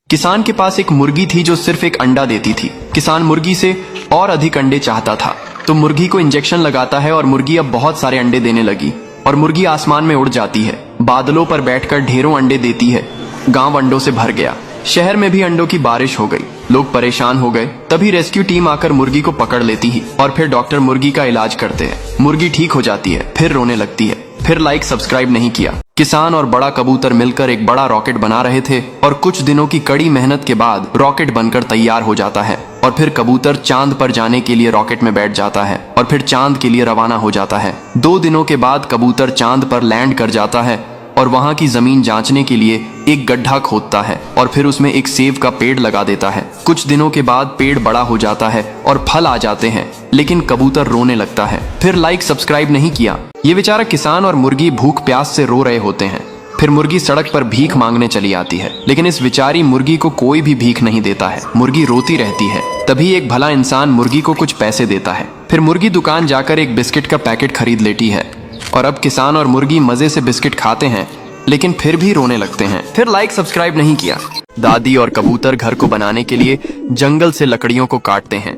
किसान के पास एक मुर्गी थी जो सिर्फ एक अंडा देती थी। किसान मुर्गी से और अधिक अंडे चाहता था, तो मुर्गी को इंजेक्शन लगाता है और मुर्गी अब बहुत सारे अंडे देने लगी और मुर्गी आसमान में उड़ जाती है, बादलों पर बैठकर ढेरों अंडे देती है। गांव अंडों से भर गया, शहर में भी अंडों की बारिश हो गई, लोग परेशान हो गए। तभी रेस्क्यू टीम आकर मुर्गी को पकड़ लेती है और फिर डॉक्टर मुर्गी का इलाज करते हैं। मुर्गी ठीक हो जाती है, फिर रोने लगती है। फिर लाइक सब्सक्राइब नहीं किया। किसान और बड़ा कबूतर मिलकर एक बड़ा रॉकेट बना रहे थे और कुछ दिनों की कड़ी मेहनत के बाद रॉकेट बनकर तैयार हो जाता है और फिर कबूतर चांद पर जाने के लिए रॉकेट में बैठ जाता है और फिर चांद के लिए रवाना हो जाता है। 2 दिनों के बाद कबूतर चांद पर लैंड कर जाता है और वहां की जमीन जांचने के लिए एक गड्ढा खोदता है और फिर उसमें एक सेब का पेड़ लगा देता है। कुछ दिनों के बाद पेड़ बड़ा हो जाता है और फल आ जाते हैं, लेकिन कबूतर रोने लगता है। फिर लाइक सब्सक्राइब नहीं किया। ये बेचारा किसान और मुर्गी भूख प्यास से रो रहे होते हैं। फिर मुर्गी सड़क पर भीख मांगने चली आती है, लेकिन इस बेचारी मुर्गी को कोई भी भीख नहीं देता है। मुर्गी रोती रहती है। तभी एक भला इंसान मुर्गी को कुछ पैसे देता है। फिर मुर्गी दुकान जाकर एक बिस्किट का पैकेट खरीद लेती है और अब किसान और मुर्गी मजे से बिस्किट खाते हैं, लेकिन फिर भी रोने लगते हैं। फिर लाइक सब्सक्राइब नहीं किया। दादी और कबूतर घर को बनाने के लिए जंगल से लकड़ियों को काटते हैं।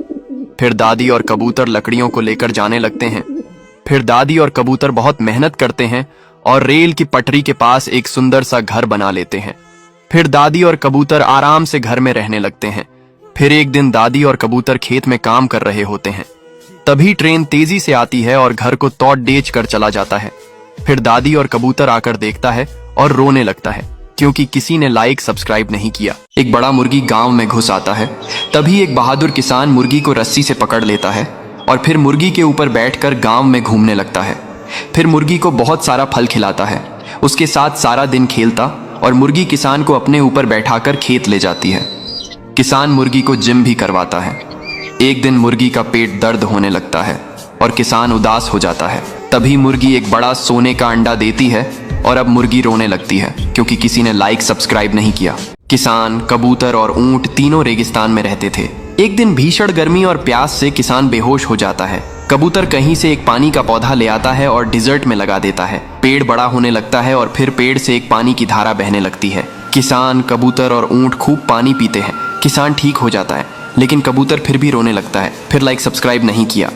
फिर दादी और कबूतर लकड़ियों को लेकर जाने लगते हैं। फिर दादी और कबूतर बहुत मेहनत करते हैं और रेल की पटरी के पास एक सुंदर सा घर बना लेते हैं। फिर दादी और कबूतर आराम से घर में रहने लगते हैं। फिर एक दिन दादी और कबूतर खेत में काम कर रहे होते हैं। तभी ट्रेन तेजी से आती है और घर को तोड़ डेच कर चला जाता है। फिर दादी और कबूतर आकर देखता है और रोने लगता है, क्योंकि किसी ने लाइक सब्सक्राइब नहीं किया। एक बड़ा मुर्गी गांव में घुस आता है। तभी एक बहादुर किसान मुर्गी को रस्सी से पकड़ लेता है और फिर मुर्गी के ऊपर बैठकर गांव में घूमने लगता है। फिर मुर्गी को बहुत सारा फल खिलाता है, उसके साथ सारा दिन खेलता और मुर्गी किसान को अपने ऊपर बैठाकर खेत ले जाती है। किसान मुर्गी को जिम भी करवाता है। एक दिन मुर्गी का पेट दर्द होने लगता है और किसान उदास हो जाता है। तभी मुर्गी एक बड़ा सोने का अंडा देती है और अब मुर्गी रोने लगती है, क्योंकि किसी ने लाइक सब्सक्राइब नहीं किया। किसान, कबूतर और ऊंट तीनों रेगिस्तान में रहते थे। एक दिन भीषण गर्मी और प्यास से किसान बेहोश हो जाता है। कबूतर कहीं से एक पानी का पौधा ले आता है और डिजर्ट में लगा देता है। पेड़ बड़ा होने लगता है और फिर पेड़ से एक पानी की धारा बहने लगती है। किसान, कबूतर और ऊंट खूब पानी पीते हैं। किसान ठीक हो जाता है, लेकिन कबूतर फिर भी रोने लगता है। फिर लाइक सब्सक्राइब नहीं किया।